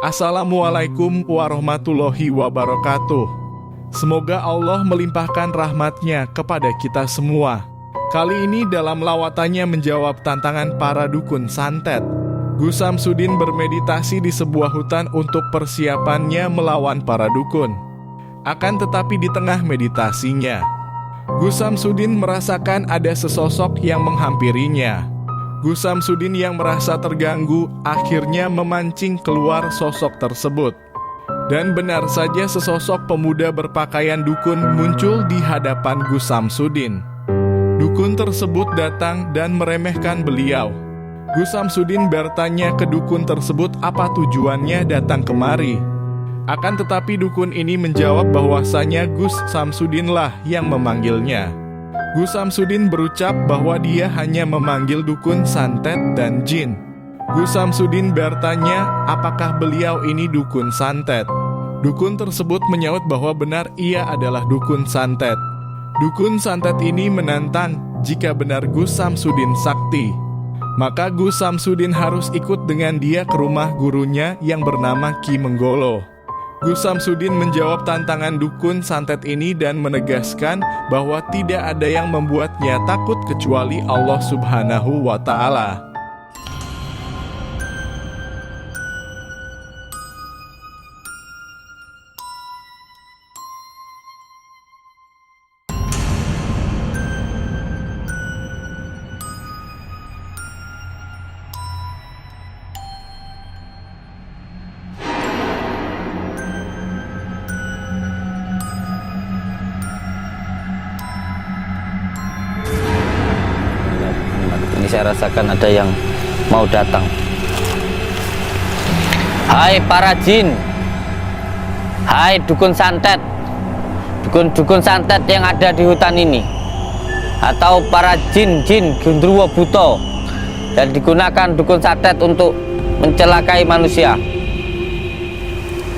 Assalamualaikum warahmatullahi wabarakatuh. Semoga Allah melimpahkan rahmat-Nya kepada kita semua. Kali ini dalam lawatannya menjawab tantangan para dukun santet, Gus Samsudin bermeditasi di sebuah hutan untuk persiapannya melawan para dukun. Akan tetapi di tengah meditasinya, Gus Samsudin merasakan ada sesosok yang menghampirinya. Gus Samsudin yang merasa terganggu akhirnya memancing keluar sosok tersebut. Dan benar saja sesosok pemuda berpakaian dukun muncul di hadapan Gus Samsudin. Dukun tersebut datang dan meremehkan beliau. Gus Samsudin bertanya ke dukun tersebut apa tujuannya datang kemari. Akan tetapi dukun ini menjawab bahwasanya Gus Samsudinlah yang memanggilnya. Gus Samsudin berucap bahwa dia hanya memanggil dukun santet dan jin. Gus Samsudin bertanya apakah beliau ini dukun santet. Dukun tersebut menyaut bahwa benar ia adalah dukun santet. Dukun santet ini menantang jika benar Gus Samsudin sakti, maka Gus Samsudin harus ikut dengan dia ke rumah gurunya yang bernama Ki Menggolo. Gus Samsudin menjawab tantangan dukun santet ini dan menegaskan bahwa tidak ada yang membuatnya takut kecuali Allah Subhanahu wa Ta'ala. Saya rasakan ada yang mau datang. Hai para jin, hai dukun santet, dukun santet yang ada di hutan ini, atau para jin Gendruwo Buto dan digunakan dukun santet untuk mencelakai manusia.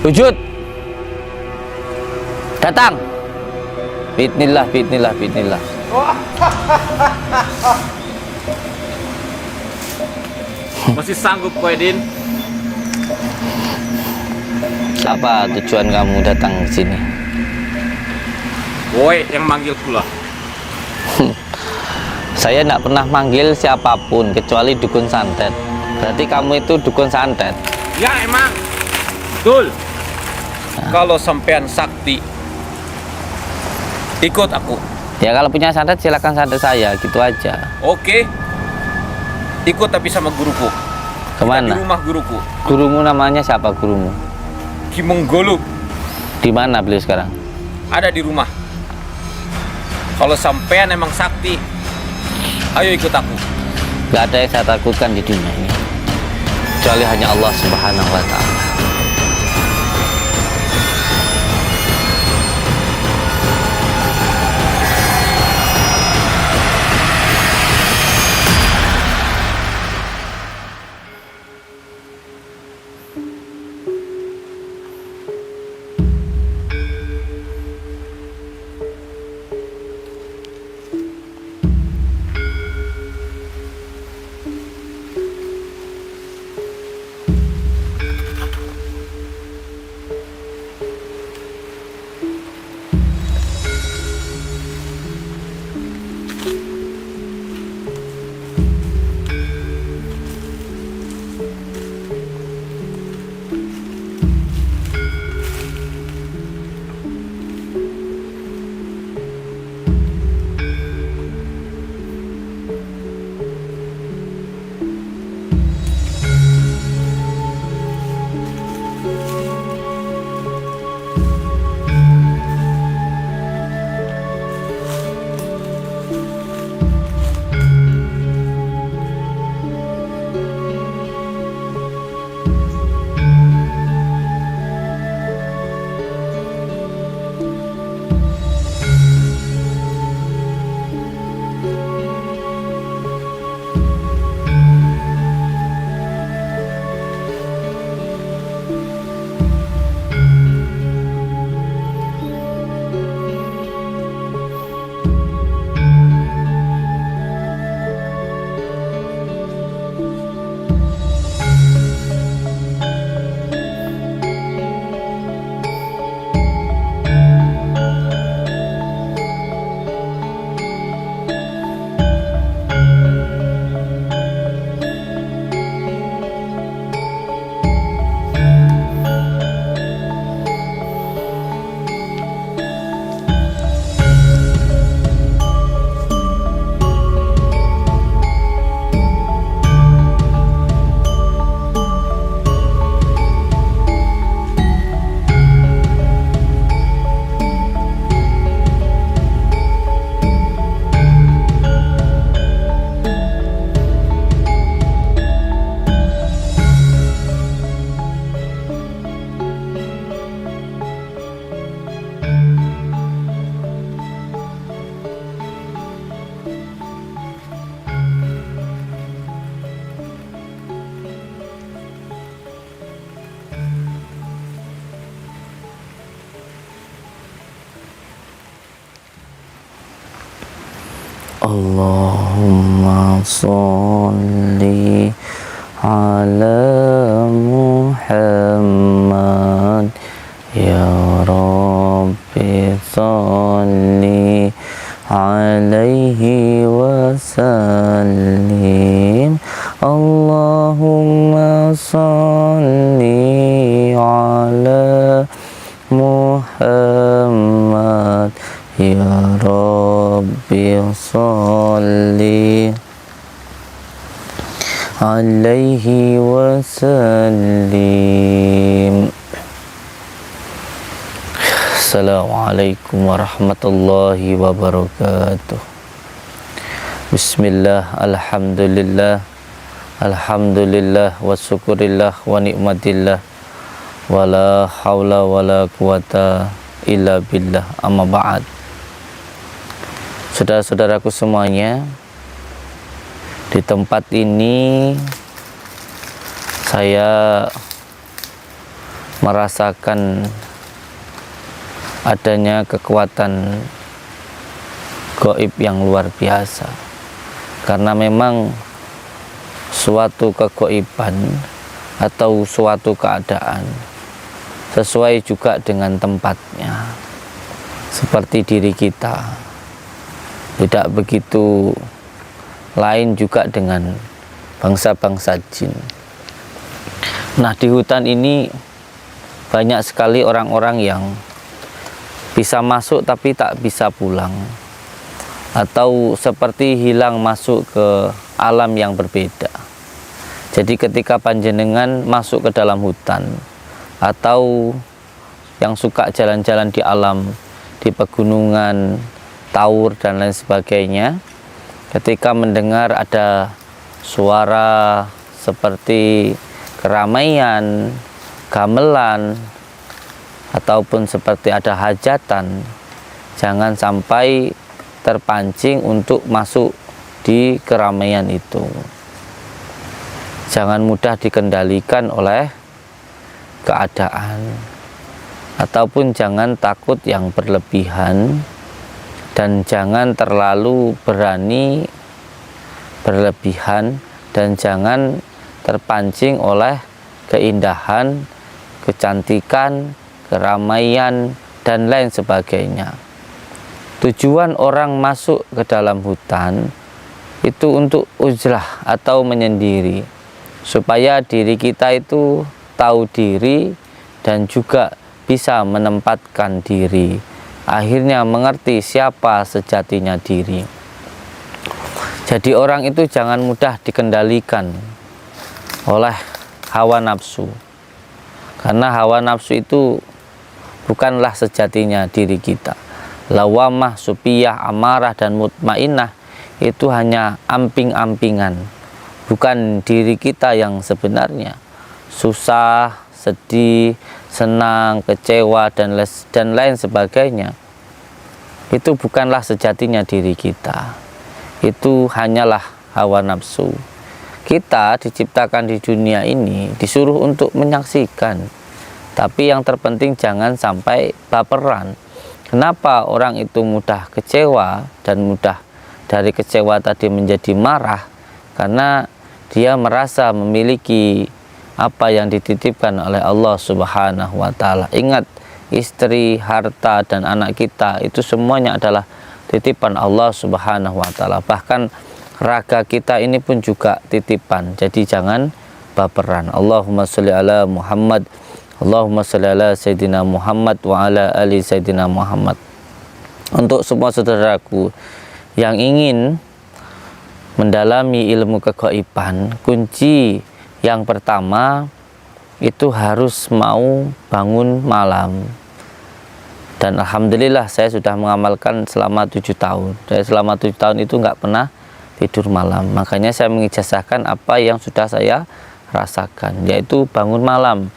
Wujud, datang. Bismillah. Masih sanggup kau, Edin? Apa tujuan kamu datang ke sini? Woi yang manggil pula. Saya tidak pernah manggil siapapun kecuali dukun santet. Berarti kamu itu dukun santet? Ya emang, betul. Kalau sampean sakti, ikut aku. Ya kalau punya santet silakan santet saya, gitu aja. Oke. Ikut tapi sama guruku. Kemana? Di rumah guruku. Gurumu namanya siapa gurumu? Ki Menggolo. Di mana beliau sekarang? Ada di rumah. Kalau sampean emang sakti, ayo ikut aku. Gak ada yang saya takutkan di dunia ini kecuali hanya Allah Subhanahu wa Ta'ala. Allahumma sholli ala Muhammad ya Rabbi sholli alaihi wasallim. Allahumma sholli ala Muhammad ya Rabbi sholli alaihi wasallim. Assalamualaikum warahmatullahi wabarakatuh. Bismillah, alhamdulillah, alhamdulillah wa syukurillah wa nikmatillah, wala haula wala quwata illa billah, amma ba'd. Saudara-saudaraku semuanya, di tempat ini saya merasakan adanya kekuatan gaib yang luar biasa, karena memang suatu kegaiban atau suatu keadaan sesuai juga dengan tempatnya, seperti diri kita. Tidak begitu lain juga dengan bangsa-bangsa jin. Nah, di hutan ini banyak sekali orang-orang yang bisa masuk tapi tak bisa pulang, atau seperti hilang masuk ke alam yang berbeda. Jadi ketika panjenengan masuk ke dalam hutan, atau yang suka jalan-jalan di alam, di pegunungan, taur dan lain sebagainya, ketika mendengar ada suara seperti keramaian, gamelan, ataupun seperti ada hajatan, jangan sampai terpancing untuk masuk di keramaian itu. Jangan mudah dikendalikan oleh keadaan, ataupun jangan takut yang berlebihan, dan jangan terlalu berani berlebihan, dan jangan terpancing oleh keindahan, kecantikan, keramaian, dan lain sebagainya. Tujuan orang masuk ke dalam hutan itu untuk uzlah atau menyendiri, supaya diri kita itu tahu diri dan juga bisa menempatkan diri, akhirnya mengerti siapa sejatinya diri. Jadi orang itu jangan mudah dikendalikan oleh hawa nafsu, karena hawa nafsu itu bukanlah sejatinya diri kita. Lawamah, supiyah, amarah, dan mutmainnah itu hanya amping-ampingan, bukan diri kita yang sebenarnya. Susah, sedih, senang, kecewa, dan lain sebagainya, itu bukanlah sejatinya diri kita. Itu hanyalah hawa nafsu. Kita diciptakan di dunia ini disuruh untuk menyaksikan, tapi yang terpenting jangan sampai baperan. Kenapa orang itu mudah kecewa dan mudah dari kecewa tadi menjadi marah? Karena dia merasa memiliki apa yang dititipkan oleh Allah Subhanahu wa Ta'ala. Ingat, istri, harta, dan anak kita itu semuanya adalah titipan Allah Subhanahu wa Ta'ala. Bahkan raga kita ini pun juga titipan. Jadi jangan baperan. Allahumma sholli ala Muhammad, Allahumma sholli ala Sayyidina Muhammad wa ala ali Sayyidina Muhammad. Untuk semua saudaraku yang ingin mendalami ilmu kegaiban, kunci yang pertama itu harus mau bangun malam. Dan alhamdulillah saya sudah mengamalkan selama 7 tahun. Dari selama 7 tahun itu nggak pernah tidur malam. Makanya saya mengijazahkan apa yang sudah saya rasakan, yaitu bangun malam.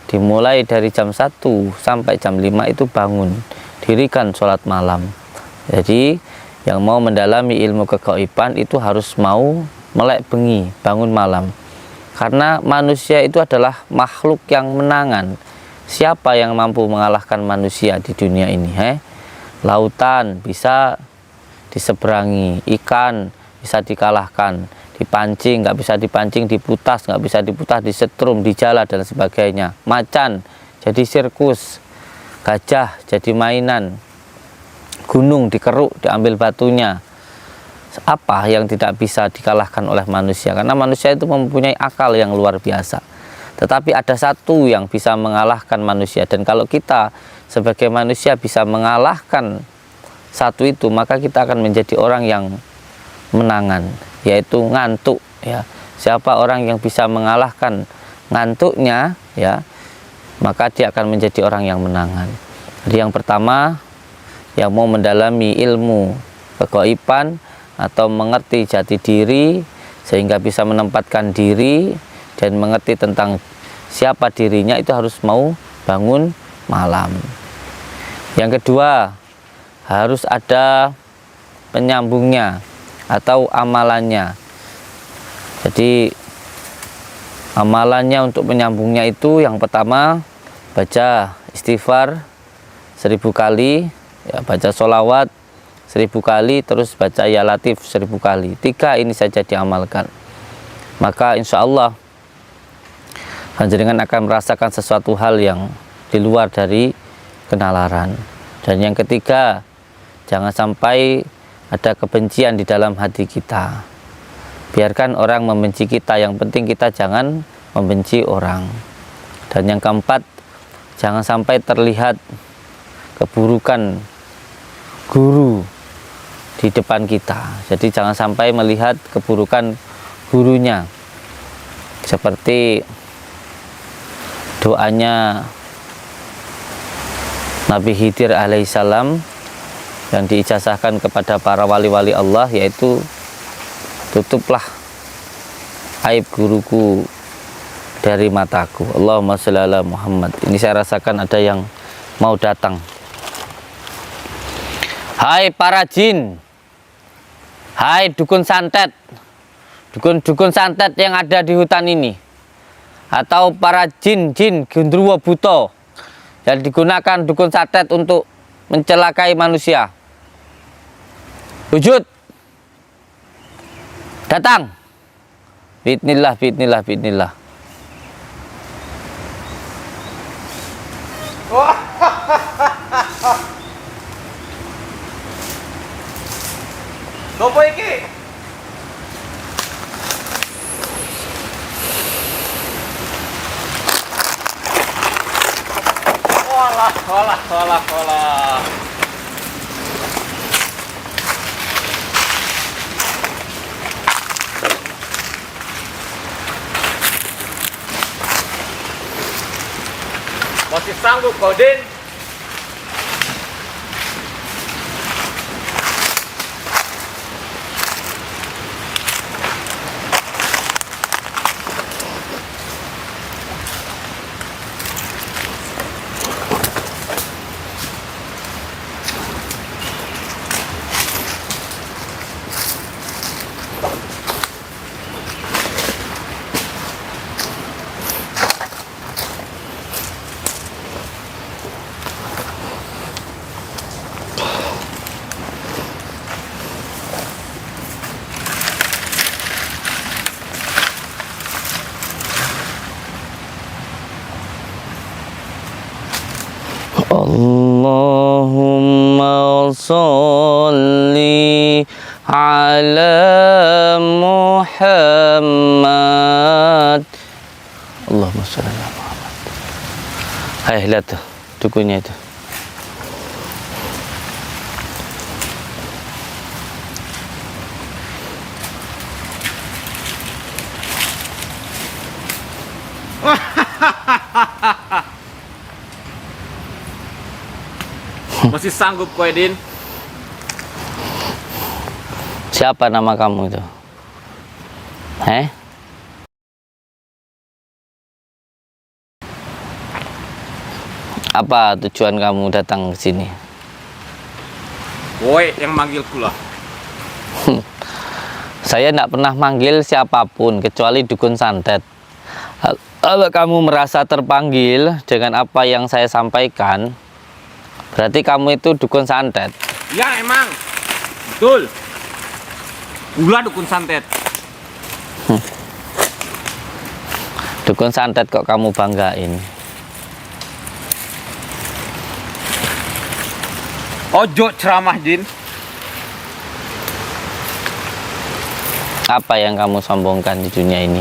Dimulai dari jam 1 sampai jam 5 itu bangun, dirikan sholat malam. Jadi yang mau mendalami ilmu kegaiban itu harus mau melek bengi, bangun malam. Karena manusia itu adalah makhluk yang menangan. Siapa yang mampu mengalahkan manusia di dunia ini? Lautan bisa diseberangi, ikan bisa dikalahkan, dipancing nggak bisa dipancing, diputas nggak bisa diputas, disetrum, dijala dan sebagainya. Macan jadi sirkus, gajah jadi mainan, gunung dikeruk, diambil batunya. Apa yang tidak bisa dikalahkan oleh manusia? Karena manusia itu mempunyai akal yang luar biasa. Tetapi ada satu yang bisa mengalahkan manusia, dan kalau kita sebagai manusia bisa mengalahkan satu itu, maka kita akan menjadi orang yang menangan, yaitu ngantuk, ya. Siapa orang yang bisa mengalahkan ngantuknya, ya, maka dia akan menjadi orang yang menangan. Jadi yang pertama, yang mau mendalami ilmu kegaiban atau mengerti jati diri sehingga bisa menempatkan diri dan mengerti tentang siapa dirinya, itu harus mau bangun malam. Yang kedua, harus ada penyambungnya atau amalannya. Jadi amalannya untuk penyambungnya itu yang pertama, baca istighfar 1000 kali, ya, baca sholawat 1000 kali, terus baca ya latif 1000 kali. 3 ini saja diamalkan, maka insya Allah panjenengan akan merasakan sesuatu hal yang di luar dari kenalaran. Dan yang ketiga, jangan sampai ada kebencian di dalam hati kita. Biarkan orang membenci kita, yang penting kita jangan membenci orang. Dan yang keempat, jangan sampai terlihat keburukan guru di depan kita. Jadi jangan sampai melihat keburukan gurunya, seperti doanya Nabi Khidir alaihissalam yang diijazahkan kepada para wali-wali Allah, yaitu tutuplah aib guruku dari mataku. Allahumma sholli ala Muhammad. Ini saya rasakan ada yang mau datang. Hai para jin, hai dukun santet, dukun-dukun santet yang ada di hutan ini, atau para jin-jin genderuwo buto yang digunakan dukun santet untuk mencelakai manusia. Wujud, datang. Bismillah, bismillah, bismillah. Nopo iki? Walah. Masih sanggup kau, Din? Allahumma sholli ala Muhammad. Allahumma sholli ala Muhammad. Hai, lihat tuh dukunnya itu. Masih sanggup kau, Din? Siapa nama kamu itu? Apa tujuan kamu datang ke sini? Woi, yang manggilku lah. Saya tidak pernah manggil siapapun kecuali dukun santet. Kalau kamu merasa terpanggil dengan apa yang saya sampaikan, berarti kamu itu dukun santet. Ya emang. Betul. Ulah dukun santet. Dukun santet kok kamu banggain? Ojo ceramah, Jin. Apa yang kamu sombongkan di dunia ini?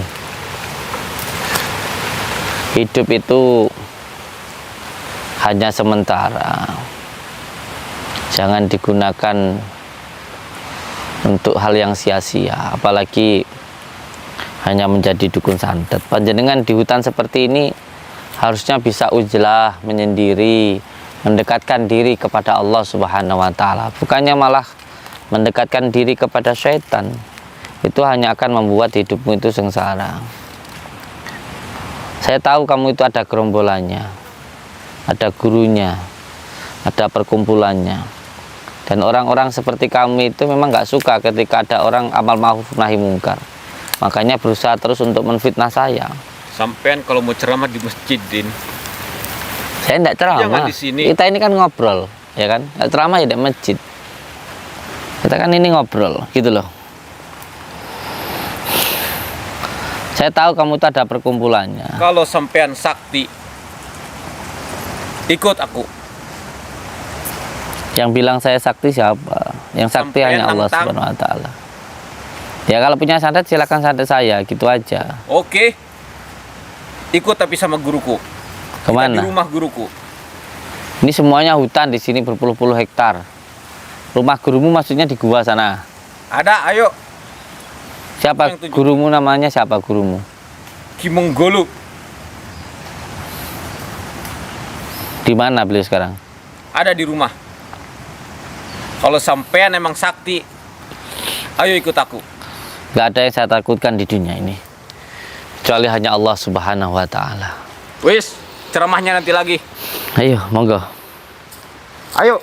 Hidup itu hanya sementara. Jangan digunakan untuk hal yang sia-sia, apalagi hanya menjadi dukun santet. Panjenengan di hutan seperti ini harusnya bisa ujlah, menyendiri, mendekatkan diri kepada Allah Subhanahu wa Ta'ala, bukannya malah mendekatkan diri kepada syaitan. Itu hanya akan membuat hidupmu itu sengsara. Saya tahu kamu itu ada gerombolannya, ada gurunya, ada perkumpulannya, dan orang-orang seperti kamu itu memang nggak suka ketika ada orang amal ma'ruf nahi mungkar. Makanya berusaha terus untuk menfitnah saya. Sampean kalau mau ceramah di masjid, Din. Saya tidak ceramah. Jangan di sini. Kita ini kan ngobrol, ya kan? Nggak ceramah ya di masjid. Kita kan ini ngobrol, gitu loh. Saya tahu kamu itu ada perkumpulannya. Kalau sampean sakti, ikut aku. Yang bilang saya sakti siapa? Yang sakti Sampean hanya Allah nantang. Subhanahu wa Ta'ala. Ya kalau punya santet silakan santet saya, gitu aja. Oke. Ikut tapi sama guruku. Kita Kemana? di rumah guruku. Ini semuanya hutan, di sini berpuluh-puluh hektar. Rumah gurumu maksudnya di gua sana. Ada, ayo. Siapa Yang tujuh. gurumu, namanya siapa gurumu? Ki Menggolu. Di mana beliau sekarang? Ada di rumah. Kalau sampean emang sakti, ayo ikut aku. Gak ada yang saya takutkan di dunia ini, kecuali hanya Allah Subhanahu wa Ta'ala. Wis, ceramahnya nanti lagi. Ayo, monggo. Ayo.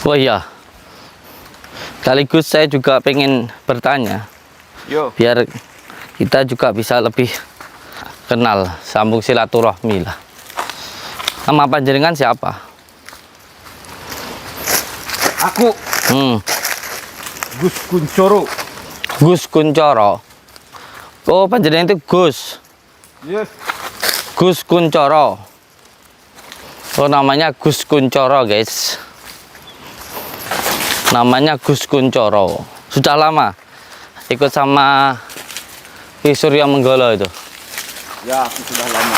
Oh iya, sekaligus saya juga pengen bertanya, Yo. biar kita juga bisa lebih kenal, sambung silaturahmi lah. Nama panjenengan siapa? Aku Gus Kuncoro. Gus Kuncoro. Oh, panjenengan itu Gus. Yes. Gus Kuncoro. Oh, namanya Gus Kuncoro, guys. Namanya Gus Kuncoro. Sudah lama ikut sama Ki Surya Menggolo itu. Ya, aku sudah lama.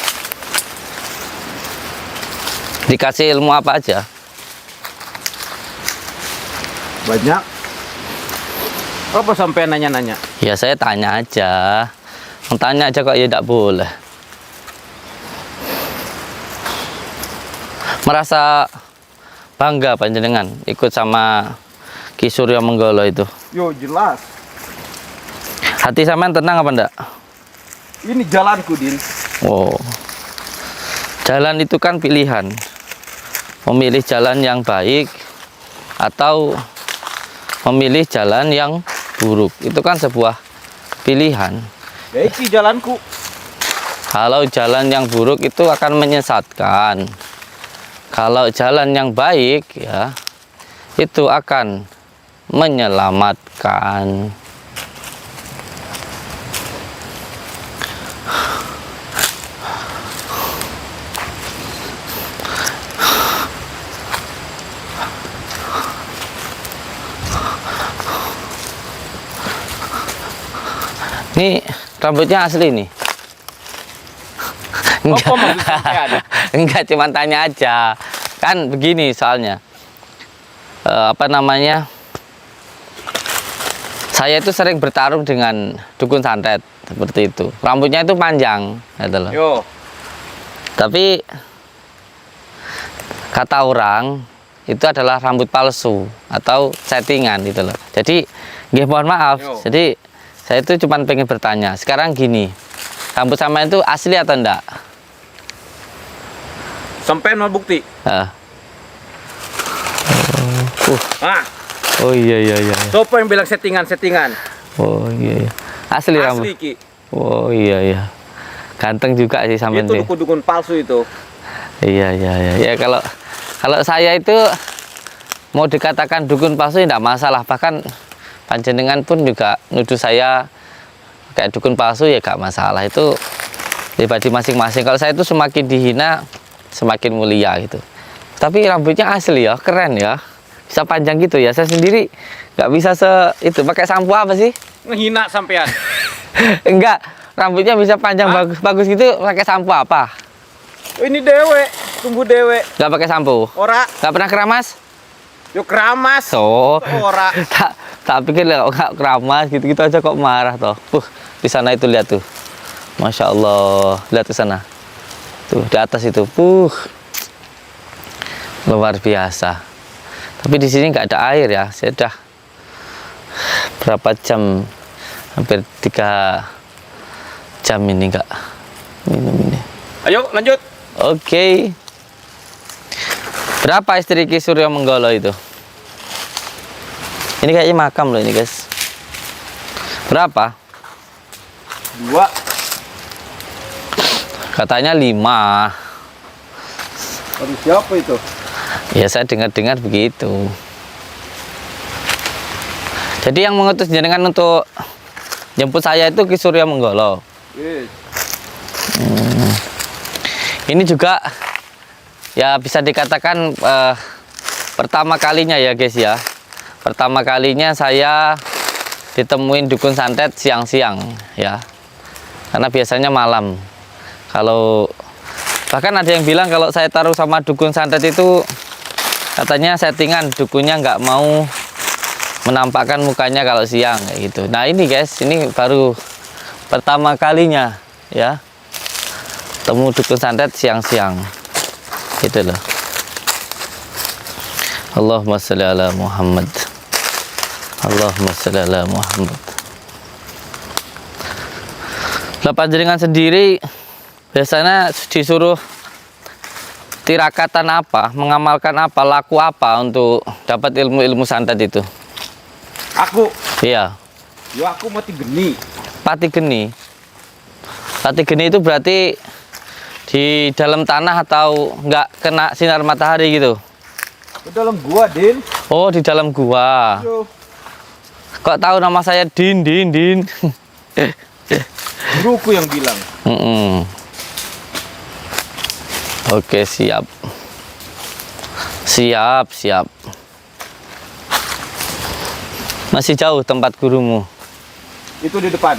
Dikasih ilmu apa aja? Banyak. Apa sampai nanya-nanya? Ya saya tanya aja. Tanya aja kok ya tidak boleh. Merasa bangga panjenengan ikut sama Ki Surya Menggolo itu. Yo, jelas. Hati sampean tenang apa enggak? Ini jalanku, Din. Oh. Jalan itu kan pilihan. Memilih jalan yang baik atau memilih jalan yang buruk. Itu kan sebuah pilihan. Ya, ini jalanku. Kalau jalan yang buruk itu akan menyesatkan. Kalau jalan yang baik ya, itu akan menyelamatkan. Ini rambutnya asli nih. Apa maksud sampean? Enggak, cuma tanya aja. Kan begini soalnya. Apa namanya? Saya itu sering bertarung dengan dukun santet seperti itu. Rambutnya itu panjang, gitu loh. Yo. Tapi kata orang itu adalah rambut palsu atau settingan gitu loh. Jadi, nggih mohon maaf. Yo. Jadi saya itu cuma pengen bertanya. Sekarang gini, rambut sama itu asli atau enggak? Sampean mau bukti? Ah, Oh iya. siapa yang bilang settingan? Oh iya. Asli rambut. Asli Ki. Oh iya. Ganteng juga sih sampean Itu sih. dukun-dukun palsu itu. Iya. Ya kalau saya itu mau dikatakan dukun palsu tidak masalah. Bahkan panjenengan pun juga nuduh saya kayak dukun palsu ya gak masalah. Itu pribadi masing-masing. Kalau saya itu semakin dihina semakin mulia gitu. Tapi rambutnya asli ya, keren ya. Bisa panjang gitu ya. Saya sendiri nggak bisa itu. Pakai sampo apa sih? Ngehina sampean. Enggak, rambutnya bisa panjang bagus gitu. Pakai sampo apa? Ini dewe, tumbuh dewe. Nggak pakai sampo. Ora, Nggak pernah keramas? yo keramas. So, Ora. tak pikir lah nggak keramas gitu aja kok marah toh. Di sana itu lihat tuh. Masya Allah, lihat ke sana. Tuh di atas itu, luar biasa. Tapi di sini nggak ada air ya. Saya udah berapa jam, hampir 3 jam ini nggak minum ini. Ayo lanjut. Oke. Berapa istri Ki Suryo Menggolo itu? Ini kayaknya makam loh ini guys. Berapa? 2. Katanya 5. Aduh, siapa itu? Ya saya dengar-dengar begitu. Jadi yang mengutus jenengan untuk jemput saya itu Ki Suryo Menggolo. Yes. Ini juga ya bisa dikatakan pertama kalinya ya guys ya. Pertama kalinya saya ditemuin dukun santet siang-siang ya. Karena biasanya malam. Kalau bahkan ada yang bilang kalau saya taruh sama dukun santet itu katanya settingan, dukunnya nggak mau menampakkan mukanya kalau siang kayak gitu. Nah ini guys, ini baru pertama kalinya ya temu dukun santet siang-siang gitu loh. Allahumma sholli ala Muhammad. Allahumma sholli ala Muhammad. Lah panjenengan sendiri biasanya disuruh tirakatan apa, mengamalkan apa, laku apa untuk dapat ilmu-ilmu santet itu? Aku. Iya. Yo aku mati geni. Pati geni. Pati geni itu berarti di dalam tanah atau nggak kena sinar matahari gitu? Ke dalam gua, Din. Oh, di dalam gua. Yo. Kok tahu nama saya Din? Guruku yang bilang. Oke, siap. Siap. Masih jauh tempat gurumu? Itu di depan.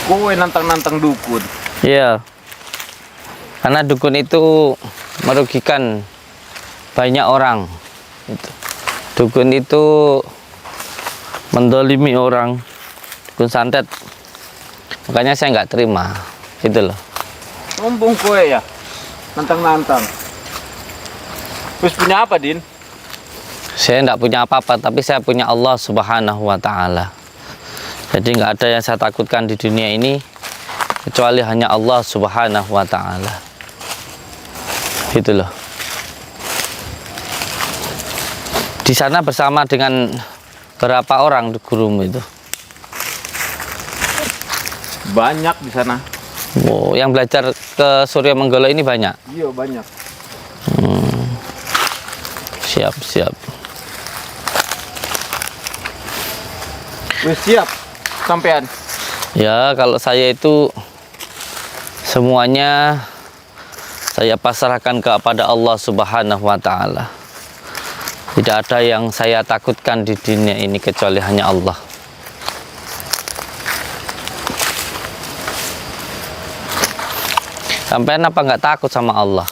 Kowe nantang-nantang dukun. Iya. Karena dukun itu merugikan banyak orang. Dukun itu mendolimi orang, dukun santet. Makanya saya nggak terima, gitu loh. Sombong kowe ya. Nantang-nantang. Terus punya apa, Din? Saya nggak punya apa-apa, tapi saya punya Allah Subhanahu wa Ta'ala. Jadi nggak ada yang saya takutkan di dunia ini kecuali hanya Allah Subhanahu wa Ta'ala. Gitu loh. Di sana bersama dengan berapa orang gurumu itu? Banyak di sana. Oh, yang belajar ke Surya Menggolo ini banyak. Iya, banyak. Siap, siap. Wis siap sampean. Ya, kalau saya itu semuanya saya pasrahkan kepada Allah Subhanahu wa taala. Tidak ada yang saya takutkan di dunia ini kecuali hanya Allah. Sampean apa nggak takut sama Allah?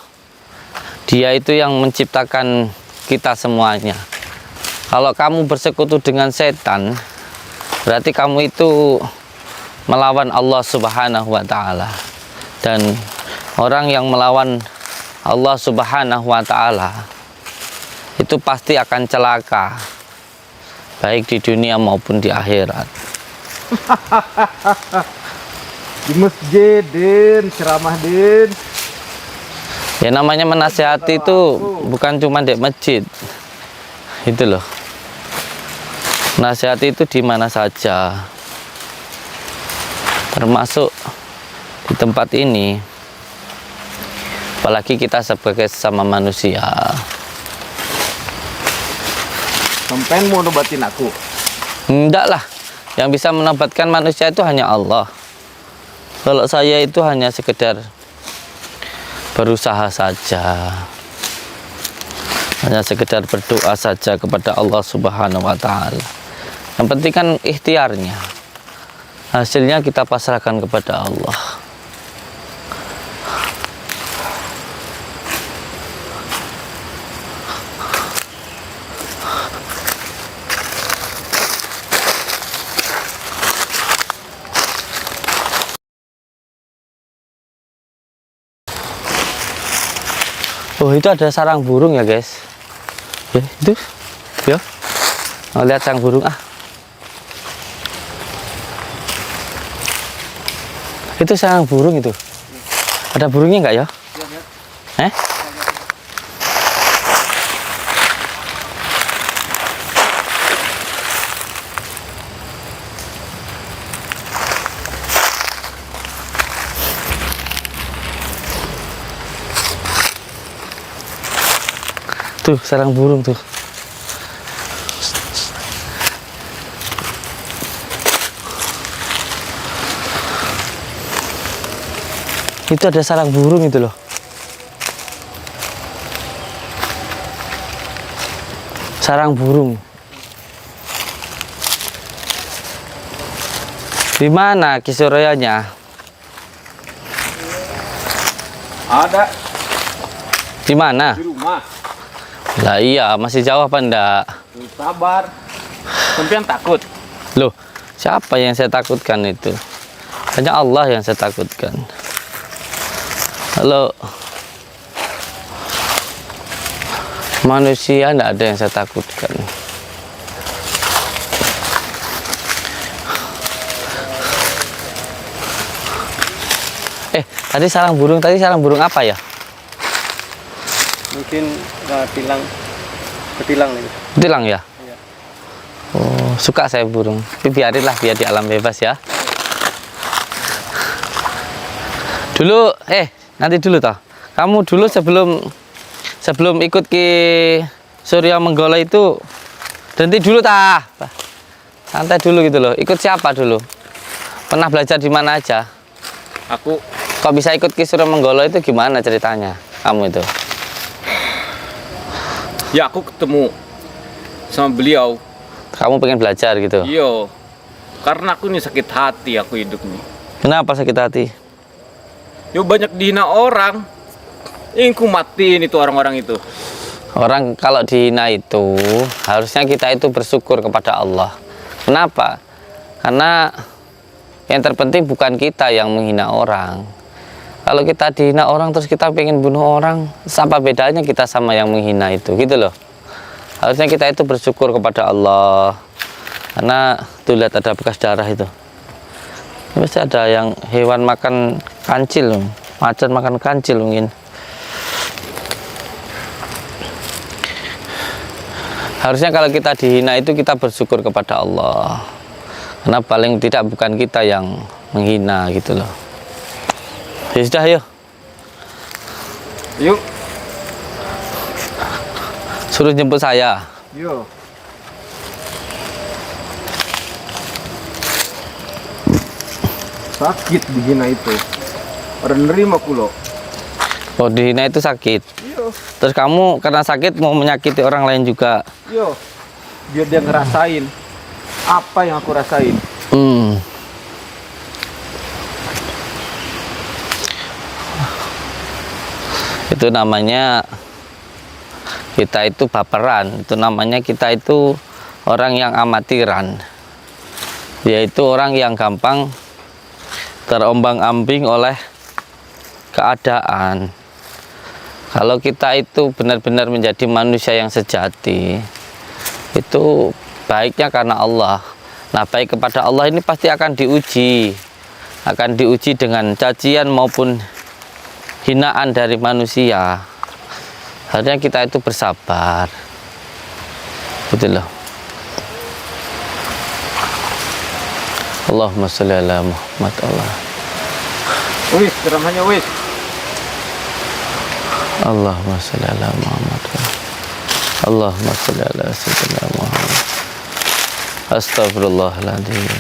Dia itu yang menciptakan kita semuanya. Kalau kamu bersekutu dengan setan, berarti kamu itu melawan Allah Subhanahu wa taala. Dan orang yang melawan Allah Subhanahu wa taala itu pasti akan celaka, baik di dunia maupun di akhirat. Di masjid, Din, ceramah, Din. Ya namanya menasihati itu bukan cuma di masjid. Itu loh. Nasihati itu di mana saja. Termasuk di tempat ini. Apalagi kita sebagai sesama manusia. Sampean mau nobatin aku? Enggak lah. Yang bisa menobatkan manusia itu hanya Allah. Kalau saya itu hanya sekedar berusaha saja, hanya sekedar berdoa saja kepada Allah Subhanahu wa taala. Yang penting kan ikhtiarnya, hasilnya kita pasrahkan kepada Allah. Oh, itu ada sarang burung ya guys. Ya itu, ya. Oh, lihat sarang burung ah. Itu sarang burung itu. Ada burungnya nggak ya? Eh? Tuh, sarang burung tuh. Itu ada sarang burung itu loh. Sarang burung. Di mana Kisurayanya? Ada Di mana? di rumah. Lah iya, masih jauh apa enggak? Sabar. Sampean takut? Loh, siapa yang saya takutkan itu? Hanya Allah yang saya takutkan. Kalau manusia enggak ada yang saya takutkan. Tadi sarang burung apa ya? Mungkin ketilang nih. Ketilang ya? Iya. Oh, suka saya burung. Tapi biarinlah, biar di alam bebas ya. Dulu, nanti dulu toh. Kamu dulu sebelum ikut ke Surya Menggolo itu, berhenti dulu tah. Santai dulu gitu loh. Ikut siapa dulu? Pernah belajar di mana aja? Aku Kok bisa ikut ke Surya Menggolo itu gimana ceritanya? Kamu itu? ya aku ketemu sama beliau. Kamu pengen belajar gitu? Iya. Karena aku nih sakit hati aku hidup nih. Kenapa sakit hati? Yo banyak dihina orang. Ingin ku matiin itu orang-orang itu. Orang kalau dihina itu harusnya kita itu bersyukur kepada Allah. Kenapa? Karena yang terpenting bukan kita yang menghina orang. Kalau kita dihina orang terus kita pengen bunuh orang, apa bedanya kita sama yang menghina itu, gitu loh. Harusnya kita itu bersyukur kepada Allah. Karena tuh lihat ada bekas darah itu. Pasti ada yang hewan makan kancil, macan makan kancil mungkin. Harusnya kalau kita dihina itu kita bersyukur kepada Allah. Karena paling tidak bukan kita yang menghina gitu loh. Ya sudah, yuk. Yuk. Suruh jemput saya. Yuk. Sakit dihina itu. Orang nerima kulo. Oh, dihina itu sakit. Yo. Terus kamu karena sakit mau menyakiti orang lain juga. Yo. Biar dia ngerasain apa yang aku rasain. Itu namanya kita itu baperan. Itu namanya kita itu orang yang amatiran. Yaitu orang yang gampang terombang-ambing oleh keadaan. Kalau kita itu benar-benar menjadi manusia yang sejati, itu baiknya karena Allah. Nah, baik kepada Allah ini pasti akan diuji dengan cacian maupun hinaan dari manusia. Harusnya kita itu bersabar, gitu loh. Allahumma sholli ala Muhammad. Allah. Wis, ceramahnya wis. Allahumma sholli ala Muhammad. Allahumma sholli ala sayyidina Muhammad. Astagfirullahaladzim.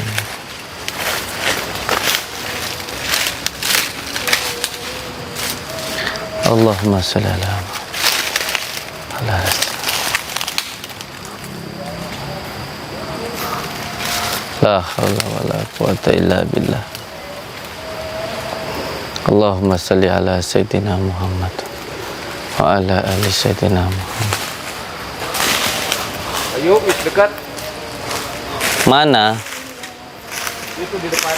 Allahumma sholli ala Muhammad. La haula wala quwata illa billah. Allahumma sholli ala sayyidina Muhammad wa ala ali sayyidina Muhammad. Ayo, wis dekat. Mana? Itu di depan.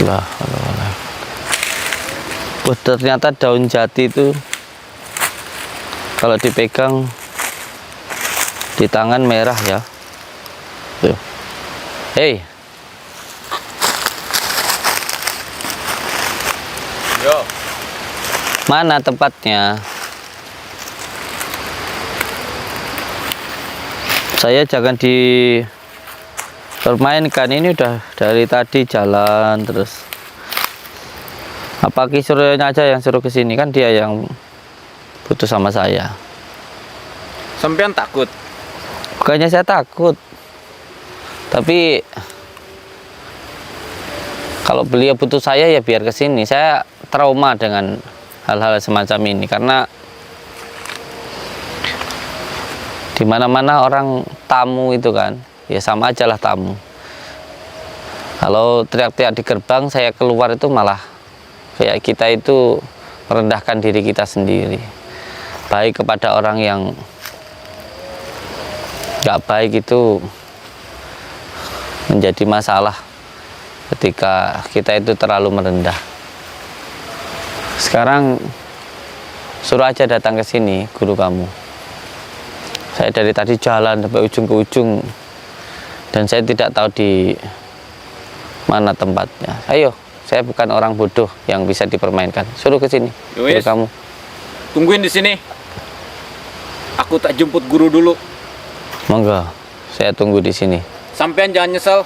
La haula wala. Wah, ternyata daun jati itu kalau dipegang di tangan merah ya. Tuh. Hei. Yo. Mana tempatnya? Saya jangan dipermainkan, ini udah dari tadi jalan terus. Apa Kisuryonya aja yang suruh kesini, kan dia yang butuh sama saya. Sampean takut? Bukannya saya takut, tapi kalau beliau butuh saya ya biar kesini. Saya trauma dengan hal-hal semacam ini karena di mana-mana orang tamu itu kan, ya sama aja lah tamu. Kalau teriak-teriak di gerbang, saya keluar itu malah kayak kita itu merendahkan diri kita sendiri. Baik kepada orang yang gak baik itu menjadi masalah ketika kita itu terlalu merendah. Sekarang suruh aja datang ke sini guru kamu. Saya dari tadi jalan sampai ujung ke ujung dan saya tidak tahu di mana tempatnya. Ayo, saya bukan orang bodoh yang bisa dipermainkan. Suruh ke sini guru kamu. Tungguin di sini. Aku tak jemput guru dulu. Monggo, saya tunggu di sini. Sampean jangan nyesel.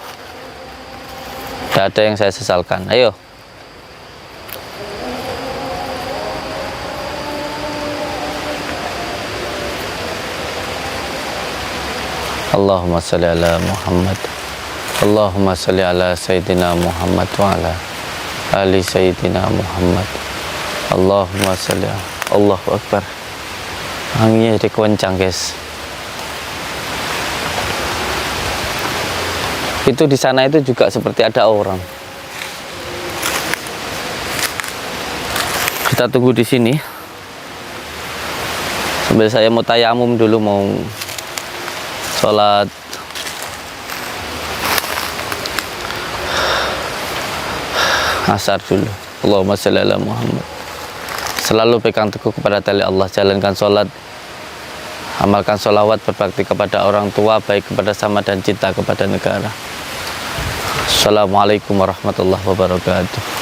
Tidak ada yang saya sesalkan. Ayo. Allahumma sholli ala Muhammad. Allahumma sholli ala Sayyidina Muhammad wa ala ali Sayyidina Muhammad. Allahumma sholli. Allahu Akbar. Anginnya jadi kencang, guys. Itu di sana itu juga seperti ada orang. Kita tunggu di sini. Sambil saya mau tayamum dulu, mau sholat asar dulu. Allahumma sholli ala Muhammad. Selalu pegang teguh kepada tali Allah, jalankan sholat, amalkan sholawat, berbakti kepada orang tua, baik kepada sama dan cinta kepada negara. Assalamualaikum warahmatullahi wabarakatuh.